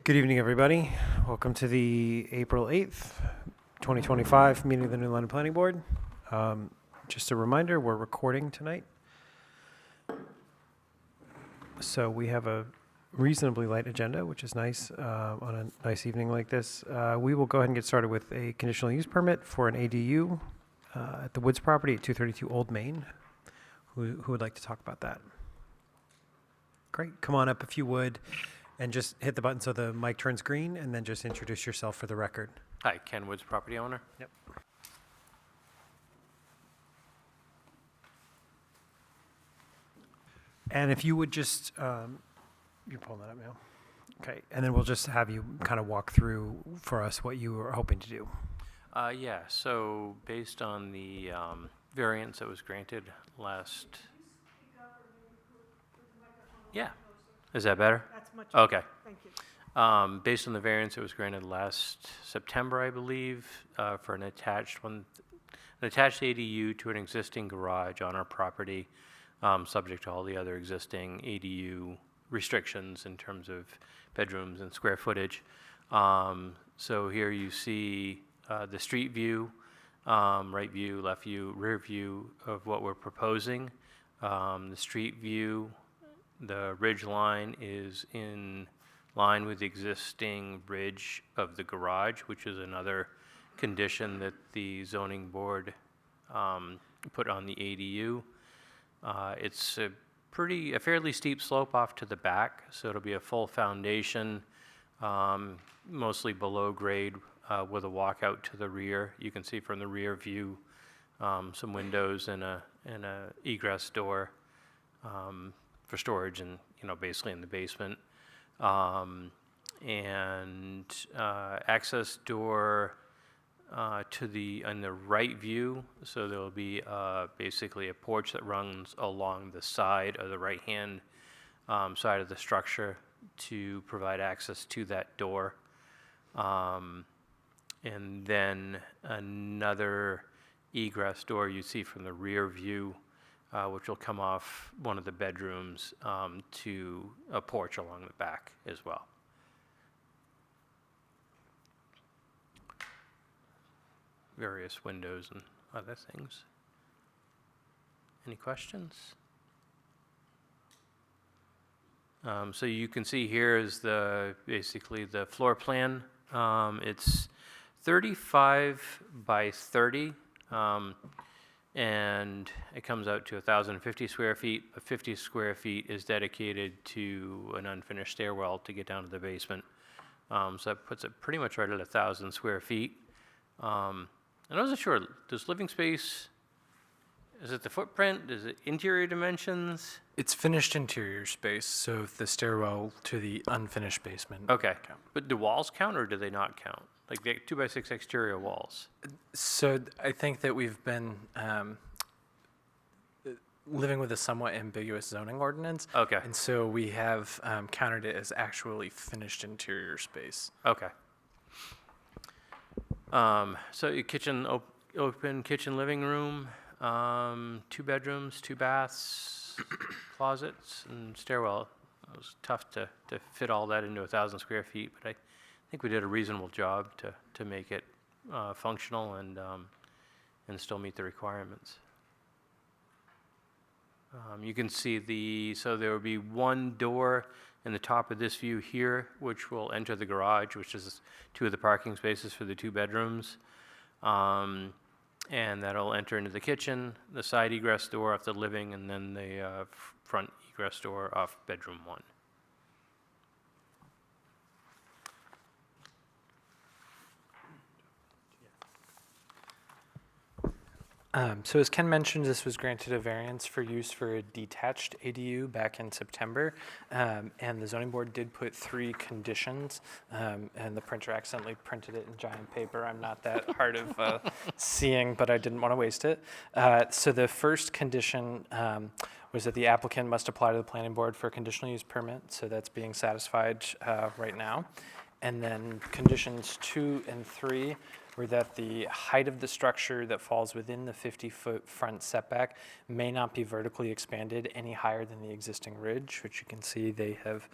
Good evening, everybody. Welcome to the April 8th, 2025 meeting of the New London Planning Board. Just a reminder, we're recording tonight. So we have a reasonably light agenda, which is nice on a nice evening like this. We will go ahead and get started with a conditional use permit for an ADU at the Woods property at 232 Old Main. Who would like to talk about that? Great. Come on up if you would. And just hit the button so the mic turns green, and then just introduce yourself for the record. Hi, Ken Woods, property owner. Yep. And if you would just, you're pulling that up now. Okay, and then we'll just have you kind of walk through for us what you were hoping to do. Yeah, so based on the variance that was granted last... Yeah. Is that better? That's much Okay. better. Thank you. Based on the variance that was granted last September, I believe, for an attached ADU to an existing garage on our property, subject to all the other existing ADU restrictions in terms of bedrooms and square footage. So here you see the street view, right view, left view, rear view of what we're proposing. The street view, the ridge line is in line with the existing ridge of the garage, which is another condition that the zoning board put on the ADU. It's a fairly steep slope off to the back, so it'll be a full foundation, mostly below grade, with a walkout to the rear. You can see from the rear view some windows and a egress door for storage, and basically in the basement, and access door on the right view. So there will be basically a porch that runs along the side of the right-hand side of the structure to provide access to that door, and then another egress door you see from the rear view, which will come off one of the bedrooms to a porch along the back as well. Various windows and other things. Any questions? So you can see here is basically the floor plan. It's 35 by 30. And it comes out to 1,050 square feet. 50 square feet is dedicated to an unfinished stairwell to get down to the basement. So that puts it pretty much right at 1,000 square feet. And I wasn't sure, does living space, is it the footprint? Is it interior dimensions? It's finished interior space, so the stairwell to the unfinished basement. Okay, but do walls count or do they not count? Like the 2x6 exterior walls? So I think that we've been living with a somewhat ambiguous zoning ordinance. Okay. And so we have counted it as actually finished interior space. Okay. So your kitchen, open kitchen living room, 2 bedrooms, 2 baths, closets, and stairwell. It was tough to fit all that into 1,000 square feet, but I think we did a reasonable job to make it functional and still meet the requirements. You can see so there will be one door in the top of this view here, which will enter the garage, which is 2 of the parking spaces for the 2 bedrooms. And that'll enter into the kitchen, the side egress door off the living, and then the front egress door off bedroom 1. So as Ken mentioned, this was granted a variance for use for a detached ADU back in September, and the zoning board did put 3 conditions, and the printer accidentally printed it in giant paper. I'm not that hard of seeing, but I didn't want to waste it. So the first condition was that the applicant must apply to the planning board for a conditional use permit, so that's being satisfied right now. And then conditions 2 and 3 were that the height of the structure that falls within the 50-foot front setback may not be vertically expanded any higher than the existing ridge, which you can see they have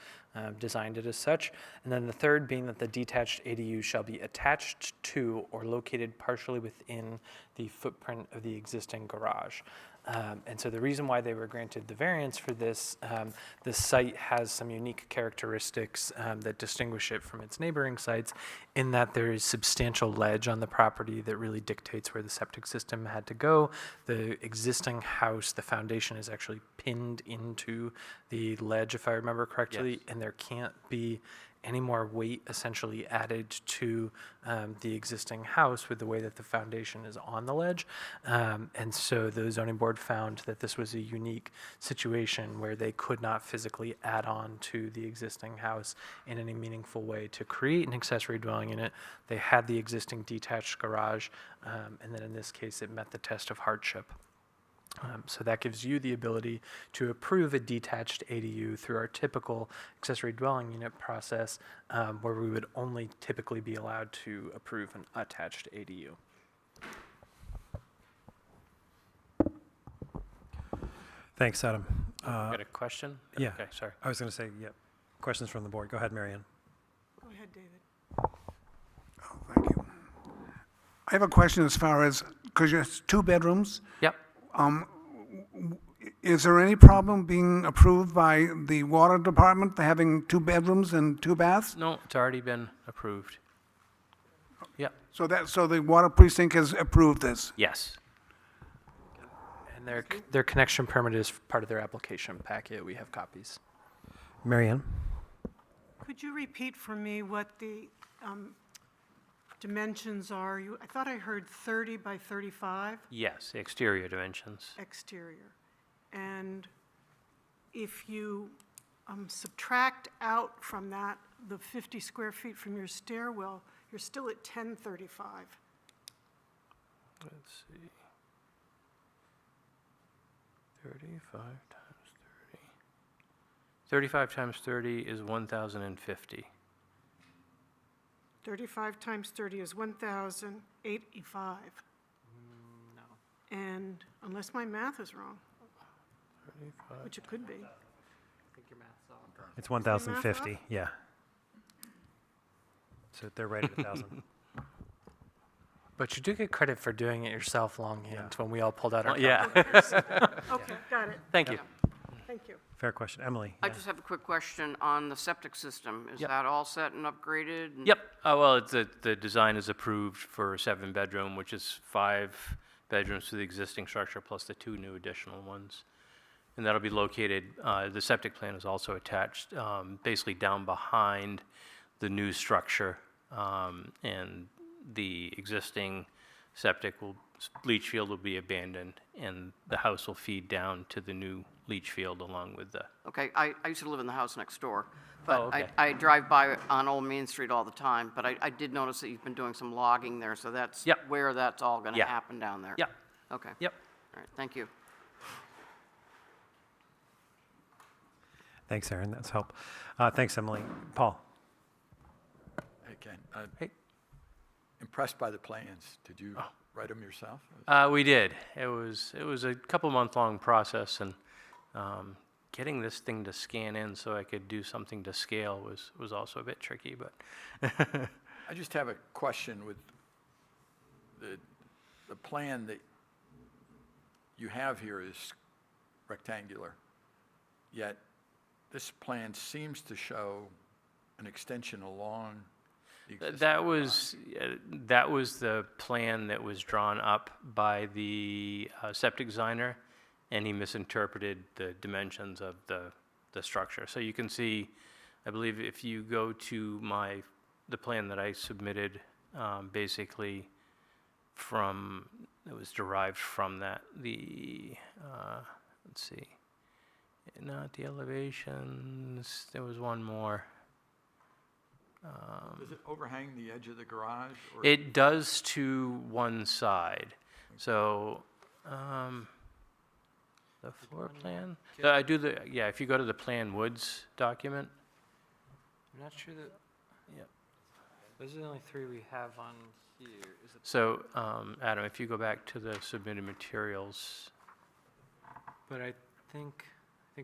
designed it as such. And then the third being that the detached ADU shall be attached to or located partially within the footprint of the existing garage. And so the reason why they were granted the variance for this, this site has some unique characteristics that distinguish it from its neighboring sites, in that there is substantial ledge on the property that really dictates where the septic system had to go. The existing house, the foundation is actually pinned into the ledge, if I remember correctly, Yes. and there can't be any more weight essentially added to the existing house with the way that the foundation is on the ledge. And so the zoning board found that this was a unique situation where they could not physically add on to the existing house in any meaningful way to create an accessory dwelling unit. They had the existing detached garage, and then in this case, it met the test of hardship. So that gives you the ability to approve a detached ADU through our typical accessory dwelling unit process, where we would only typically be allowed to approve an attached ADU. Thanks, Adam. Got a question? yeah. Okay, sorry. I was going to say, yeah, questions from the board. Go ahead, Marianne. Go ahead, David. Oh, thank you. I have a question as far as, because you have 2 bedrooms, Yep. is there any problem being approved by the water department for having 2 bedrooms and 2 baths? No, it's already been approved. Yep. So the water precinct has approved this? Yes. And their connection permit is part of their application packet. We have copies. Marianne? Could you repeat for me what the dimensions are? I thought I heard 30 by 35 Yes, the exterior dimensions. exterior. And if you subtract out from that the 50 square feet from your stairwell, you're still at 1035. Let's see. 35 times 30. 35 times 30 is 1,050. 35 times 30 is 1,085. No. And unless my math is wrong, 35. which it could be. I think your math's off. It's my math 1,050, off? yeah. So they're right at 1,000. But you do get credit for doing it yourself longhand Yeah. when we all pulled out our Yeah. Okay, got it. Thank you. Thank you. Fair question. Emily? I yeah. just have a quick question on the septic system. Is Yep. that all set and upgraded? and- Yep. Well, the design is approved for a 7-bedroom, which is 5 bedrooms to the existing structure plus the 2 new additional ones. And that'll be located, the septic plan is also attached, basically down behind the new structure. And the existing septic leach field will be abandoned, and the house will feed down to the new leach field along with the, Okay, I used to live in the house next door, Oh, but okay. I drive by on Old Main Street all the time, but I did notice that you've been doing some logging there, so that's Yep. where that's all going to Yeah. happen down there? Yep. Okay. Yep. All right, thank you. Thanks, Aaron. That's help. Thanks, Emily. Paul? Again, Hey. impressed by the plans. Did you write them yourself? We did. It was a couple-month-long process, and getting this thing to scan in so I could do something to scale was also a bit tricky, but I just have a question with the plan that you have here is rectangular, yet this plan seems to show an extension along the existing that was the plan that was drawn up by the septic designer, and he misinterpreted the dimensions of the structure. So you can see, I believe if you go to the plan that I submitted, basically it was derived from that, let's see, not the elevations, there was one more. Does it overhang the edge of the garage? Or It does to one side. So, the floor plan, if you go to the Plan Woods document, I'm not sure that. Yep. Those are the only 3 we have on So, Adam, if you go back to the submitted materials, But I think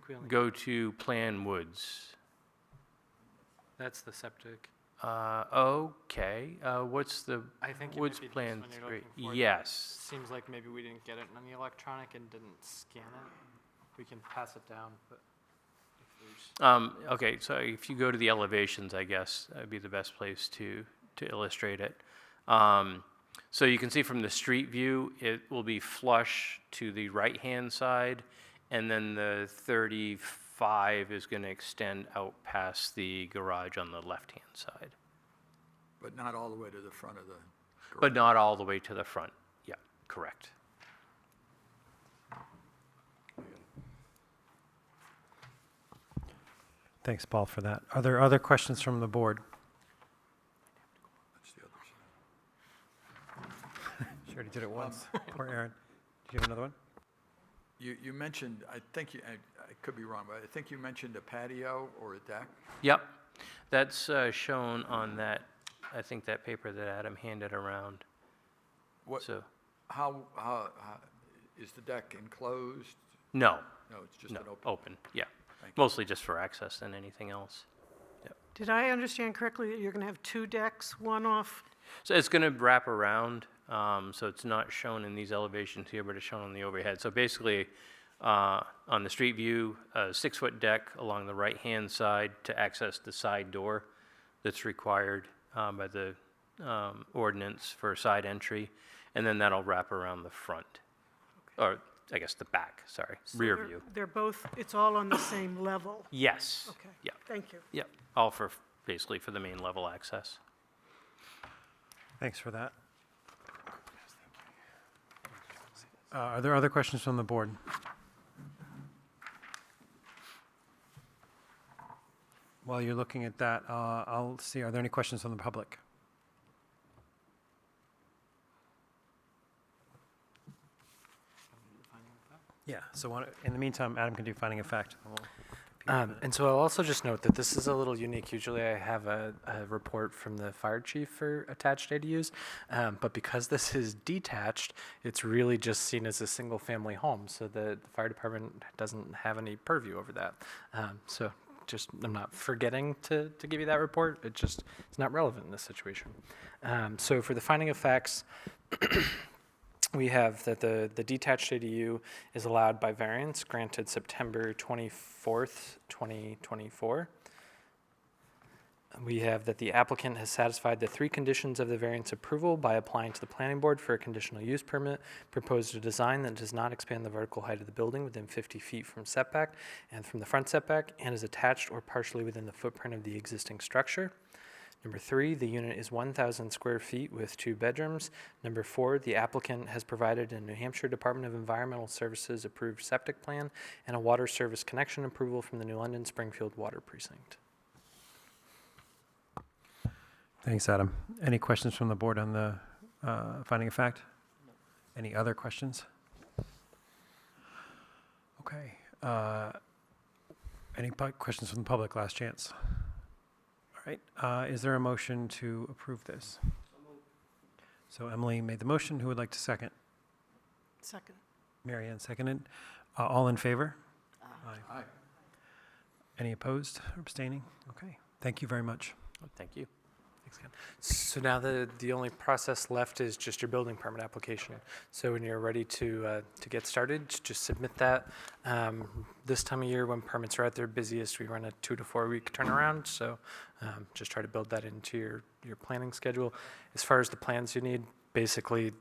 we only, go to Plan Woods. that's the septic. Okay, what's the I think it Woods might be this Plan one you're 3? looking for. Yes. Seems like maybe we didn't get it on the electronic and didn't scan it. We can pass it down, but if there's. Okay, so if you go to the elevations, I guess, that'd be the best place to illustrate it. So you can see from the street view, it will be flush to the right-hand side, and then the 35 is going to extend out past the garage on the left-hand side, But not all the way to the front of the but not all the way to the front. Yeah, correct. Thanks, Paul, for that. Are there other questions from the board? That's the other side. She already did it once. Poor Aaron. Do you have another one? You mentioned, I think I could be wrong, but I think you mentioned a patio or a deck? Yep, that's shown on that, I think that paper that Adam handed around. What, So, how, is the deck enclosed? no, No, it's just no, an open. open, yeah. Thank you. Mostly just for access than anything else. Did I understand correctly that you're going to have two decks, one off? So it's going to wrap around, so it's not shown in these elevations here, but it's shown on the overhead. So basically, on the street view, a 6-foot deck along the right-hand side to access the side door that's required by the ordinance for side entry, and then that'll wrap around the front, or I guess the back, sorry, So rear they're- view. They're both, it's all on the same level? Yes. Okay. Yeah. Thank you. Yep, all for, basically for the main level access. Thanks for that. Are there other questions from the board? While you're looking at that, I'll see, are there any questions from the public? Yeah, so in the meantime, Adam can do finding of fact. and we'll compete with it. And so I'll also just note that this is a little unique. Usually I have a report from the fire chief for attached ADUs, but because this is detached, it's really just seen as a single-family home, so the fire department doesn't have any purview over that. So just, I'm not forgetting to give you that report, it's not relevant in this situation. So for the finding of facts, we have that the detached ADU is allowed by variance granted September 24th, 2024. We have that the applicant has satisfied the 3 conditions of the variance approval by applying to the planning board for a conditional use permit, proposed a design that does not expand the vertical height of the building within 50 feet from setback and from the front setback, and is attached or partially within the footprint of the existing structure. Number 3, the unit is 1,000 square feet with 2 bedrooms. Number 4, the applicant has provided a New Hampshire Department of Environmental Services approved septic plan and a water service connection approval from the New London Springfield Water Precinct. Thanks, Adam. Any questions from the board on the finding of fact? Any other questions? Okay. Any questions from the public? Last chance. All right. Is there a motion to approve this? So Emily made the motion. Who would like to second? Second. Mary Ann seconded. All in favor? Aye. Any opposed or abstaining? Okay. Thank you very much. Thank you. Thanks, Ken. So now the only process left is just your building permit application. So when you're ready to get started, just submit that. This time of year when permits are at their busiest, we run a 2 to 4 week turnaround. So just try to build that into your planning schedule. As far as the plans you need, basically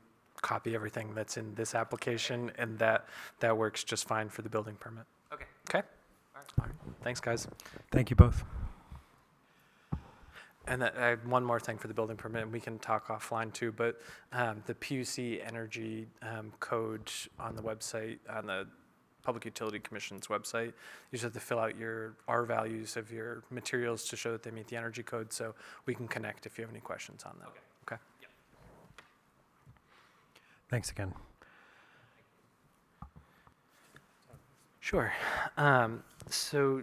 copy everything that's in this application, and that works just fine for the building permit. Okay. Okay? All right. Thanks, guys. Thank you both. And one more thing for the building permit, and we can talk offline too, but the PUC energy code on the website, on the Public Utility Commission's website, you just have to fill out your R values of your materials to show that they meet the energy code, so we can connect if you have any questions on that. Okay. Thanks again. Sure. So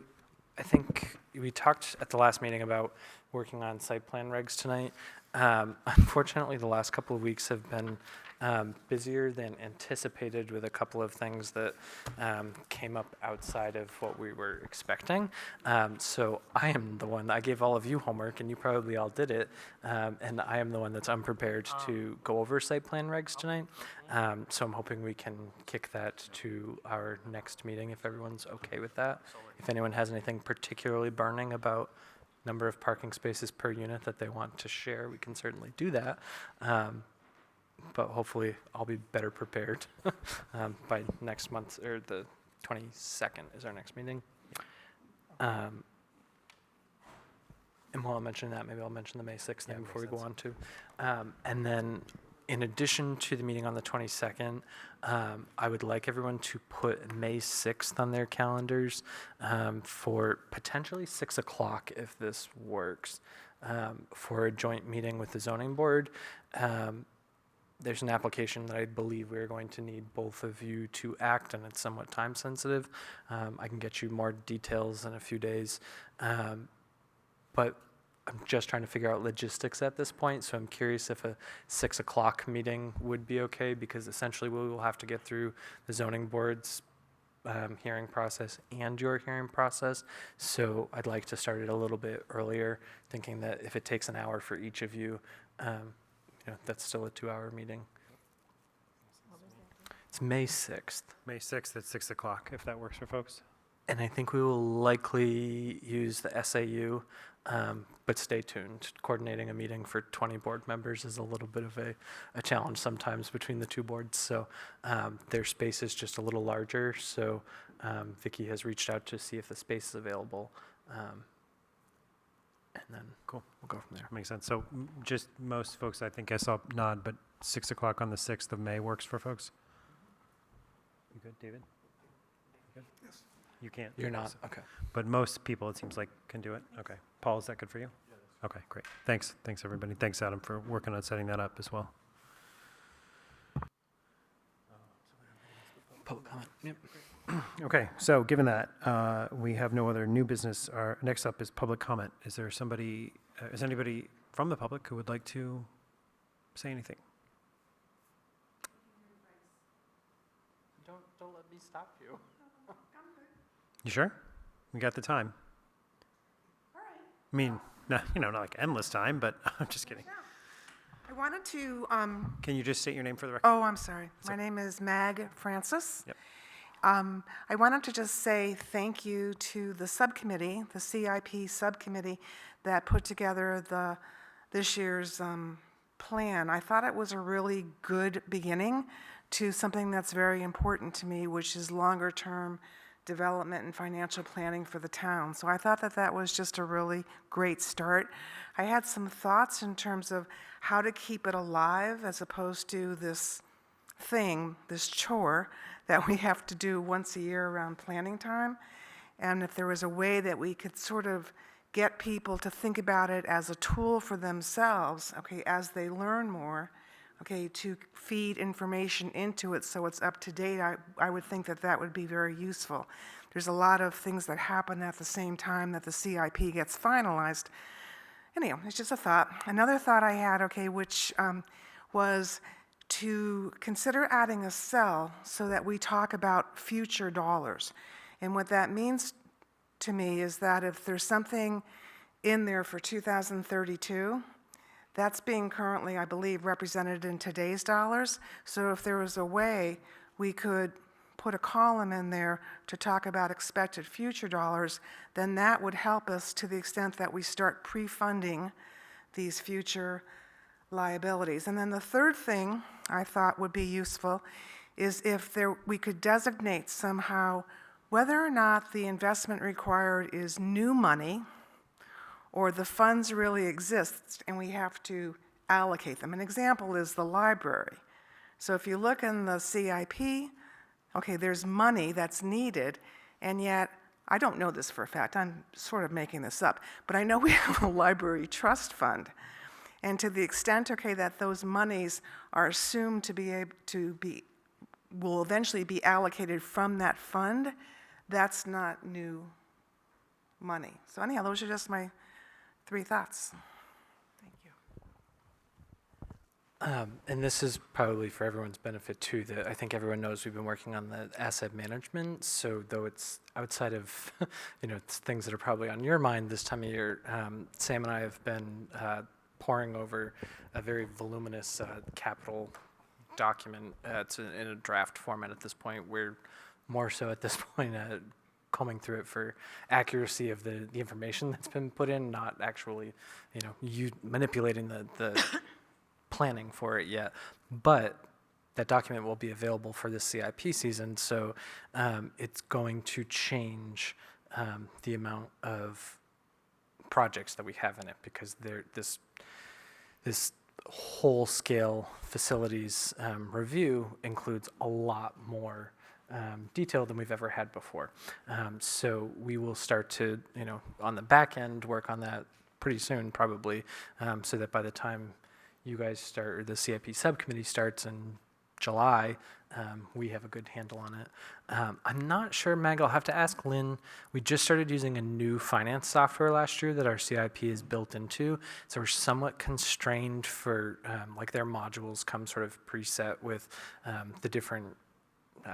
I think we talked at the last meeting about working on site plan regs tonight. Unfortunately, the last couple of weeks have been busier than anticipated with a couple of things that came up outside of what we were expecting. So I am the one, I gave all of you homework and you probably all did it. And I am the one that's unprepared to go over site plan regs tonight. So I'm hoping we can kick that to our next meeting if everyone's okay with that. If anyone has anything particularly burning about number of parking spaces per unit that they want to share, we can certainly do that. But hopefully I'll be better prepared by next month, or the 22nd is our next meeting. And while I'm mentioning that, maybe I'll mention the May 6th thing before we go on to. And then in addition to the meeting on the 22nd, I would like everyone to put May 6th on their calendars for potentially 6 o'clock if this works, for a joint meeting with the zoning board. There's an application that I believe we're going to need both of you to act, and it's somewhat time sensitive. I can get you more details in a few days, but I'm just trying to figure out logistics at this point, so I'm curious if a 6 o'clock meeting would be okay, because essentially we will have to get through the zoning board's hearing process and your hearing process. So I'd like to start it a little bit earlier, thinking that if it takes an hour for each of you, that's still a 2-hour meeting. It's May 6th. May 6th at 6 o'clock, if that works for folks. And I think we will likely use the SAU, but stay tuned. Coordinating a meeting for 20 board members is a little bit of a challenge sometimes between the two boards. So their space is just a little larger. So Vicky has reached out to see if the space is available. And then Cool. we'll go from there. Makes sense. So just most folks, I think I saw nod, but 6 o'clock on the 6th of May works for folks? You good, David? You good? Yes. You can't? You're Okay, not? so- Okay. But most people, it seems like, can do it? Okay. Paul, is that good for you? Okay, great. Thanks. Thanks, everybody. Thanks, Adam, for working on setting that up as well. Public comment. Yep. Okay, so given that, we have no other new business. Our next up is public comment. Is anybody from the public who would like to say anything? Don't let me stop you. You sure? We got the time. All right. I mean, not like endless time, but I'm just kidding. I wanted to, Can you just state your name for the record? oh, I'm sorry. My name is Mag Francis. Yep. I wanted to just say thank you to the subcommittee, the CIP subcommittee that put together this year's plan. I thought it was a really good beginning to something that's very important to me, which is longer-term development and financial planning for the town. So I thought that was just a really great start. I had some thoughts in terms of how to keep it alive as opposed to this chore that we have to do once a year around planning time. And if there was a way that we could sort of get people to think about it as a tool for themselves, okay, as they learn more, okay, to feed information into it so it's up to date, I would think that would be very useful. There's a lot of things that happen at the same time that the CIP gets finalized. Anyhow, it's just a thought. Another thought I had, okay, which was to consider adding a cell so that we talk about future dollars. And what that means to me is that if there's something in there for 2032, that's being currently, I believe, represented in today's dollars. So if there was a way we could put a column in there to talk about expected future dollars, then that would help us to the extent that we start pre-funding these future liabilities. And then the third thing I thought would be useful is if we could designate somehow whether or not the investment required is new money or the funds really exist and we have to allocate them. An example is the library. So if you look in the CIP, okay, there's money that's needed, and yet, I don't know this for a fact, I'm sort of making this up, but I know we have a library trust fund. And to the extent, okay, that those monies are assumed will eventually be allocated from that fund, that's not new money. So anyhow, those are just my Three thoughts. Thank you. And this is probably for everyone's benefit too, that I think everyone knows we've been working on the asset management. So though it's outside of, it's things that are probably on your mind this time of year, Sam and I have been poring over a very voluminous capital document. It's in a draft format at this point. We're more so at this point combing through it for accuracy of the information that's been put in, not actually, you manipulating the planning for it yet. But that document will be available for this CIP season, so it's going to change the amount of projects that we have in it, because this whole scale facilities review includes a lot more detail than we've ever had before. So we will start to, on the back end, work on that pretty soon, probably, so that by the time you guys start, or the CIP subcommittee starts in July, we have a good handle on it. I'm not sure, Meg, I'll have to ask Lynn. We just started using a new finance software last year that our CIP is built into, so we're somewhat constrained for, like their modules come sort of preset with the different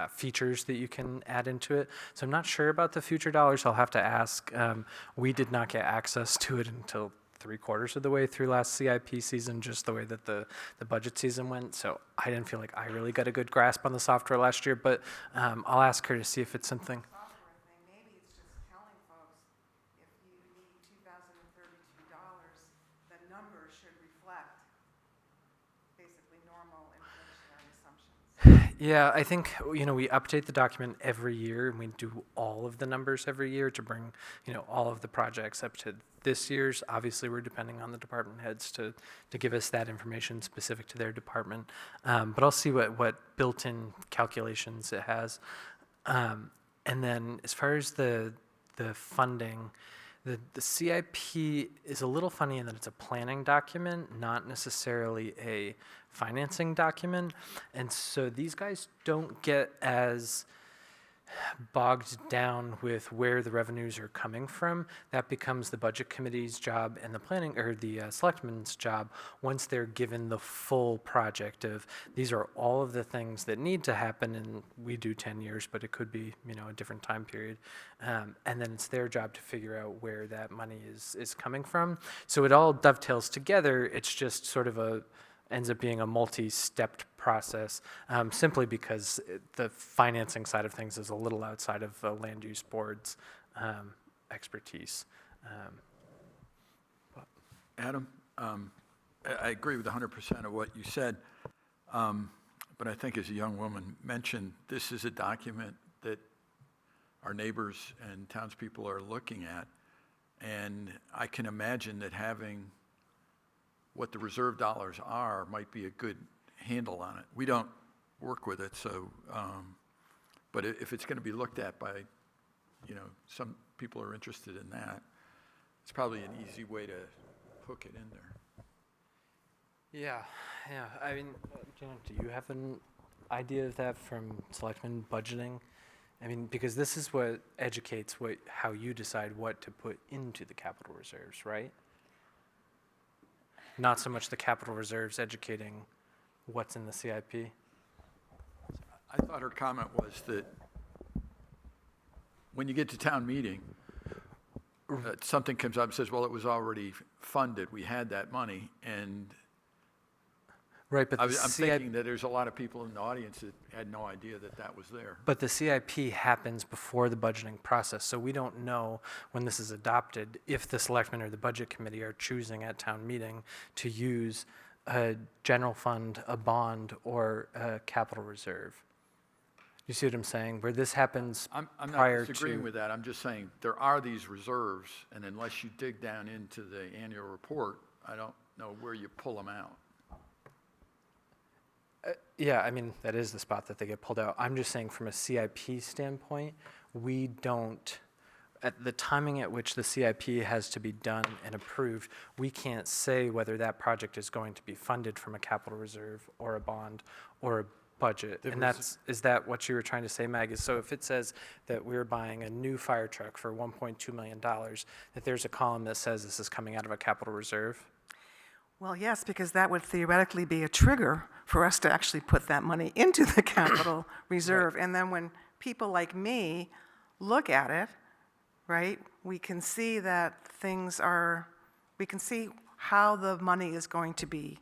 features that you can add into it. So I'm not sure about the future dollars. I'll have to ask. We did not get access to it until 3/4 of the way through last CIP season, just the way that the budget season went. So I didn't feel like I really got a good grasp on the software last year, but I'll ask her to see if it's something. Software thing, maybe it's just telling folks if you need $2,032, the number should reflect basically normal inflationary assumptions. Yeah, I think, we update the document every year, and we do all of the numbers every year to bring, all of the projects up to this year's. Obviously, we're depending on the department heads to give us that information specific to their department. But I'll see what built-in calculations it has. And then as far as the funding, the CIP is a little funny in that it's a planning document, not necessarily a financing document. And so these guys don't get as bogged down with where the revenues are coming from. That becomes the budget committee's job and the planning, or the selectmen's job, once they're given the full project of, these are all of the things that need to happen, and we do 10 years, but it could be, a different time period. And then it's their job to figure out where that money is coming from. So it all dovetails together. It's just sort of ends up being a multi-stepped process, simply because the financing side of things is a little outside of the land use board's expertise. Adam, I agree with 100% of what you said, but I think as a young woman mentioned, this is a document that our neighbors and townspeople are looking at, and I can imagine that having what the reserve dollars are might be a good handle on it. We don't work with it, so, but if it's going to be looked at by, some people are interested in that, it's probably an easy way to hook it in there. Yeah. I mean, Janet, do you have an idea of that from selectmen budgeting? I mean, because this is what educates how you decide what to put into the capital reserves, right? Not so much the capital reserves educating what's in the CIP. I thought her comment was that when you get to town meeting, something comes up and says, well, it was already funded, we had that money, and Right, but I'm the thinking that there's a lot of people in the audience that had no idea that that was there. But the CIP happens before the budgeting process, so we don't know when this is adopted if the selectmen or the budget committee are choosing at town meeting to use a general fund, a bond, or a capital reserve. You see what I'm saying? Where this happens I'm not prior disagreeing to. with that. I'm just saying there are these reserves, and unless you dig down into the annual report, I don't know where you pull them out. Yeah, I mean, that is the spot that they get pulled out. I'm just saying from a CIP standpoint, we don't, at the timing at which the CIP has to be done and approved, we can't say whether that project is going to be funded from a capital reserve or a bond or a budget. And is that what you were trying to say, Maggie? So if it says that we're buying a new fire truck for $1.2 million, that there's a column that says this is coming out of a capital reserve? Well, yes, because that would theoretically be a trigger for us to actually put that money into the capital reserve. And then when people like me look at it, right, we can see that we can see how the money is going to be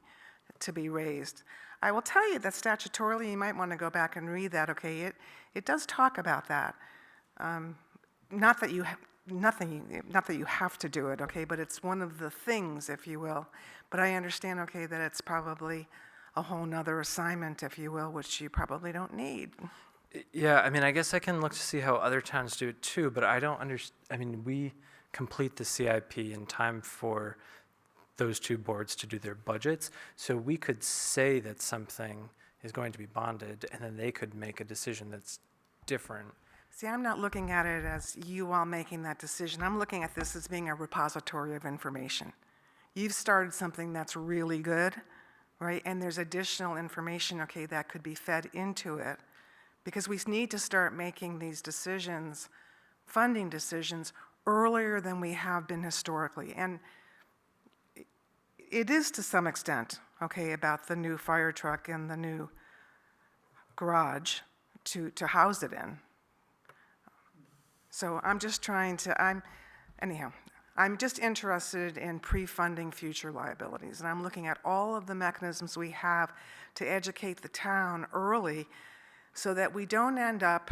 raised. I will tell you that statutorily, you might want to go back and read that, okay? It does talk about that. Not that you have to do it, okay, but it's one of the things, if you will. But I understand, okay, that it's probably a whole nother assignment, if you will, which you probably don't need. Yeah, I mean, I guess I can look to see how other towns do it too, but I don't understand. I mean, we complete the CIP in time for those two boards to do their budgets, so we could say that something is going to be bonded, and then they could make a decision that's different. See, I'm not looking at it as you all making that decision. I'm looking at this as being a repository of information. You've started something that's really good, right? And there's additional information, okay, that could be fed into it. Because we need to start making these decisions, funding decisions, earlier than we have been historically. And it is to some extent, okay, about the new fire truck and the new garage to house it in. So I'm just trying to, I'm just interested in pre-funding future liabilities. And I'm looking at all of the mechanisms we have to educate the town early so that we don't end up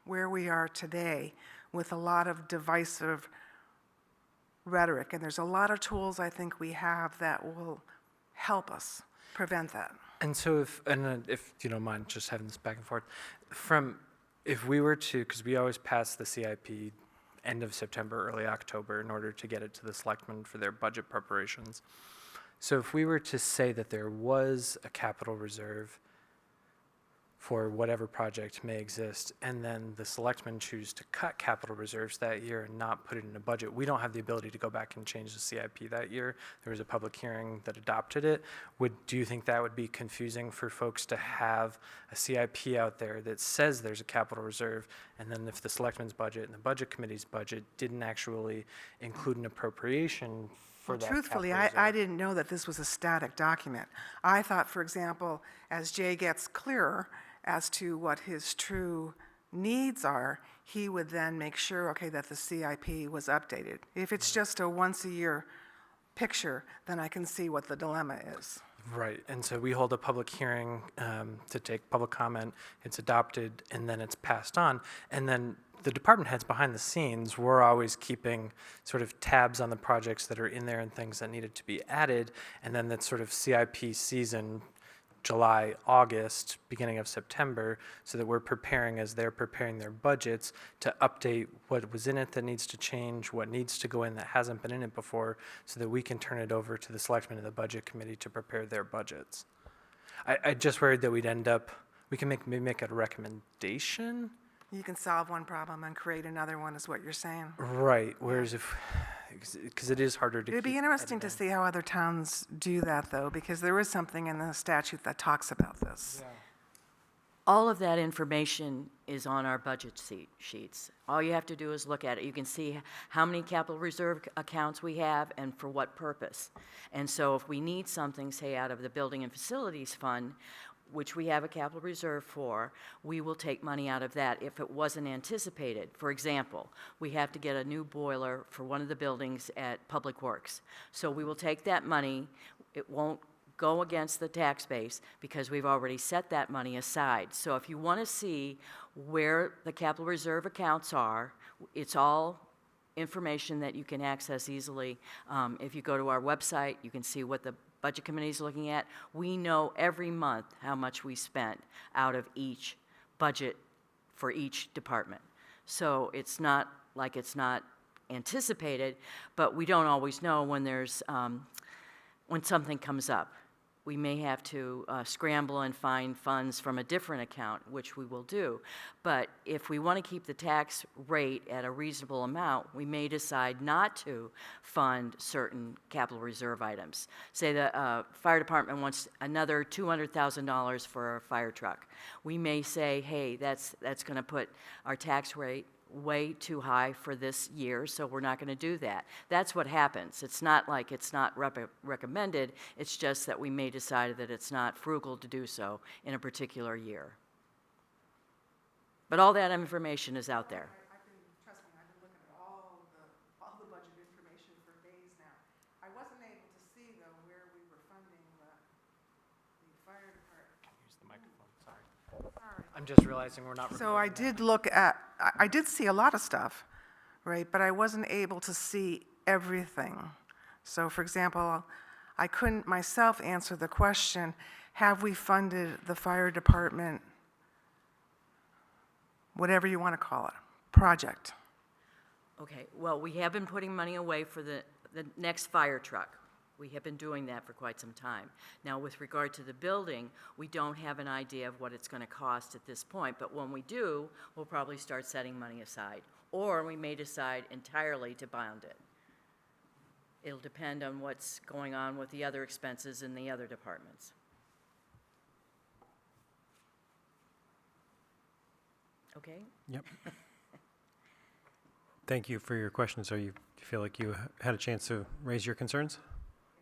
where we are today with a lot of divisive rhetoric. And there's a lot of tools I think we have that will help us prevent that. And so if you don't mind just having this back and forth, if we were to, because we always pass the CIP end of September, early October in order to get it to the selectmen for their budget preparations. So if we were to say that there was a capital reserve for whatever project may exist, and then the selectmen choose to cut capital reserves that year and not put it in a budget, we don't have the ability to go back and change the CIP that year. There was a public hearing that adopted it. Do you think that would be confusing for folks to have a CIP out there that says there's a capital reserve, and then if the selectmen's budget and the budget committee's budget didn't actually include an appropriation for that Truthfully, capital I reserve? didn't know that this was a static document. I thought, for example, as Jay gets clearer as to what his true needs are, he would then make sure, okay, that the CIP was updated. If it's just a once-a-year picture, then I can see what the dilemma is. Right, and so we hold a public hearing to take public comment, it's adopted, and then it's passed on. And then the department heads behind the scenes, we're always keeping sort of tabs on the projects that are in there and things that needed to be added. And then that sort of CIP season, July, August, beginning of September, so that we're preparing as they're preparing their budgets to update what was in it that needs to change, what needs to go in that hasn't been in it before, so that we can turn it over to the selectmen and the budget committee to prepare their budgets. I just worried that we'd end up, we can maybe make a recommendation. You can solve one problem and create another one, is what you're saying. Right, whereas because it is harder to It'd be keep interesting to editing. see how other towns do that, though, because there is something in the statute that talks about this. All of that information is on our budget sheets. All you have to do is look at it. You can see how many capital reserve accounts we have and for what purpose. And so if we need something, say, out of the Building and Facilities Fund, which we have a capital reserve for, we will take money out of that if it wasn't anticipated. For example, we have to get a new boiler for one of the buildings at Public Works. So we will take that money. It won't go against the tax base because we've already set that money aside. So if you want to see where the capital reserve accounts are, it's all information that you can access easily. If you go to our website, you can see what the Budget Committee is looking at. We know every month how much we spent out of each budget for each department. So it's not like it's not anticipated, but we don't always know when there's when something comes up. we may have to scramble and find funds from a different account, which we will do. But if we want to keep the tax rate at a reasonable amount, we may decide not to fund certain capital reserve items. Say the fire department wants another $200,000 for a fire truck. We may say, hey, that's going to put our tax rate way too high for this year, so we're not going to do that. That's what happens. It's not like it's not recommended, it's just that we may decide that it's not frugal to do so in a particular year. But all that information is out there. Trust me, I've been looking at all the budget information for days now. I wasn't able to see, though, where we were funding the fire department. Use the microphone, sorry. Sorry. I'm just realizing we're not So I recording that. did look at, I did see a lot of stuff, right, but I wasn't able to see everything. So, for example, I couldn't myself answer the question, have we funded the fire department, whatever you want to call it, project? Okay, well, we have been putting money away for the next fire truck. We have been doing that for quite some time. Now, with regard to the building, we don't have an idea of what it's going to cost at this point, but when we do, we'll probably start setting money aside. Or we may decide entirely to bond it. It'll depend on what's going on with the other expenses in the other departments. Okay? Yep. Thank you for your question. So you feel like you had a chance to raise your concerns?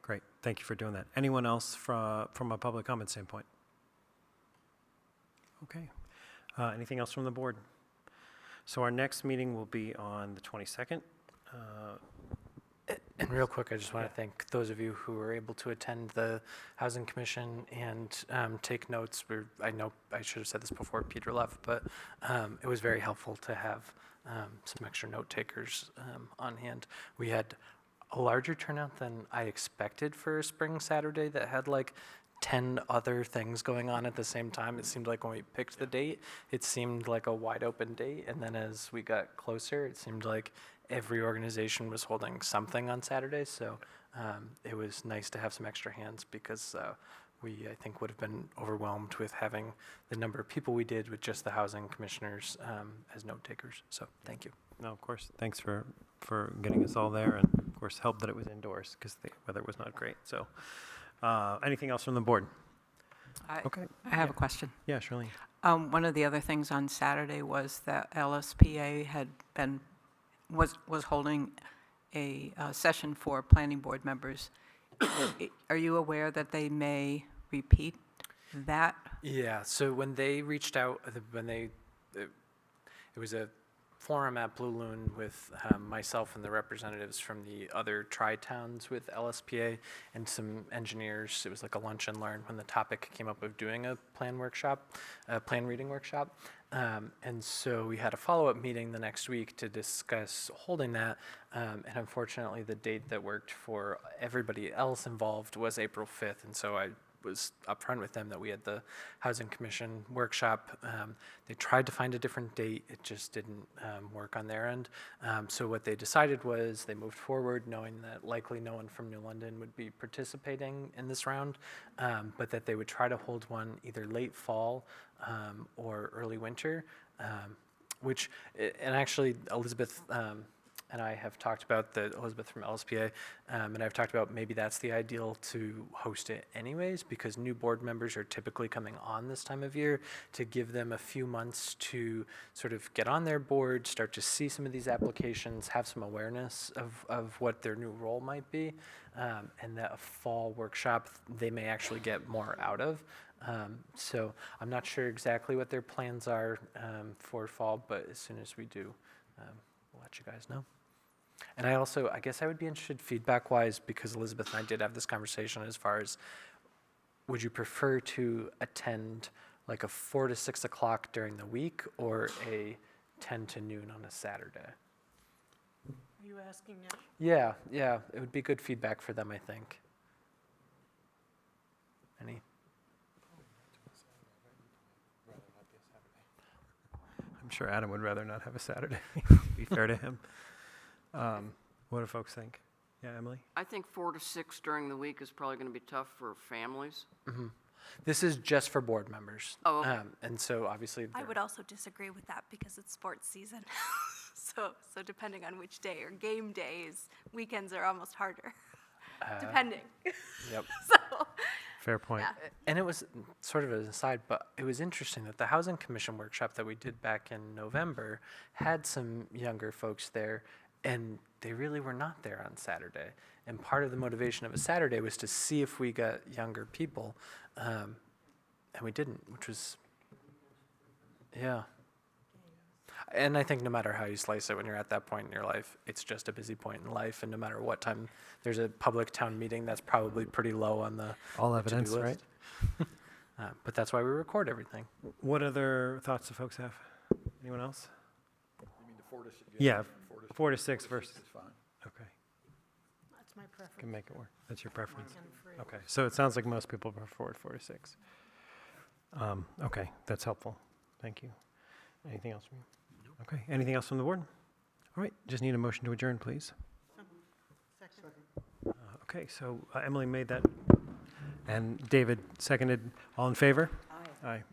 Great. Thank you for doing that. Anyone else from a public comment standpoint? Okay. Anything else from the board? So our next meeting will be on the 22nd. And real quick, I just want to thank those of you who were able to attend the Housing Commission and take notes. I know I should have said this before Peter left, but it was very helpful to have some extra note takers on hand. We had a larger turnout than I expected for a spring Saturday that had like 10 other things going on at the same time. It seemed like when we picked the date, it seemed like a wide open date. And then as we got closer, it seemed like every organization was holding something on Saturday. So it was nice to have some extra hands because we, I think, would have been overwhelmed with having the number of people we did with just the housing commissioners as note takers. So thank you. No, of course. Thanks for getting us all there, and of course, help that it was indoors because the weather was not great. So, anything else from the board? Okay. I have a question. Yeah, Shirley. One of the other things on Saturday was that LSPA was holding a session for planning board members. Are you aware that they may repeat that? Yeah, so when they reached out, it was a forum at Blue Loon with myself and the representatives from the other tri-towns with LSPA and some engineers. It was like a lunch and learn when the topic came up of doing a plan reading workshop. And so we had a follow-up meeting the next week to discuss holding that. And unfortunately, the date that worked for everybody else involved was April 5th. And so I was upfront with them that we had the Housing Commission workshop. They tried to find a different date. It just didn't work on their end. So what they decided was they moved forward knowing that likely no one from New London would be participating in this round, but that they would try to hold one either late fall or early winter, and actually Elizabeth and I have talked about Elizabeth from LSPA, and I've talked about maybe that's the ideal to host it anyways, because new board members are typically coming on this time of year to give them a few months to sort of get on their board, start to see some of these applications, have some awareness of what their new role might be, and that a fall workshop they may actually get more out of. So I'm not sure exactly what their plans are for fall, but as soon as we do, we'll let you guys know. And I guess I would be interested feedback-wise, because Elizabeth and I did have this conversation as far as, would you prefer to attend like a 4 to 6 o'clock during the week or a 10 to noon on a Saturday? Are you asking now? Yeah, it would be good feedback for them, I think. Any? I'm sure Adam would rather not have a Saturday. To be fair to him. What do folks think? Yeah, Emily? I think 4 to 6 during the week is probably going to be tough for families. This is just for board members. Oh, okay. And so obviously, I would also disagree with that because it's sports season. So depending on which day or game days, weekends are almost harder, depending. yep. So, Fair point. yeah. And it was sort of an aside, but it was interesting that the Housing Commission workshop that we did back in November had some younger folks there, and they really were not there on Saturday. And part of the motivation of a Saturday was to see if we got younger people, and we didn't, which was, yeah. And I think no matter how you slice it, when you're at that point in your life, it's just a busy point in life, and no matter what time there's a public town meeting, that's probably pretty low on the All to-do evidence, list. right? But that's why we record everything. What other thoughts do folks have? Anyone else? You mean the 4 to 6? Yeah, 4 to 6 4 to versus, 6 is fine. okay, That's my preference. can make it work. That's your preference. Okay, so it sounds like most people prefer 4 to 6. Okay, that's helpful. Thank you. Anything else from you? Okay, anything else from the board? All right, just need a motion to adjourn, please. Second. Okay, so Emily made that, and David seconded. All in favor? Aye. Aye.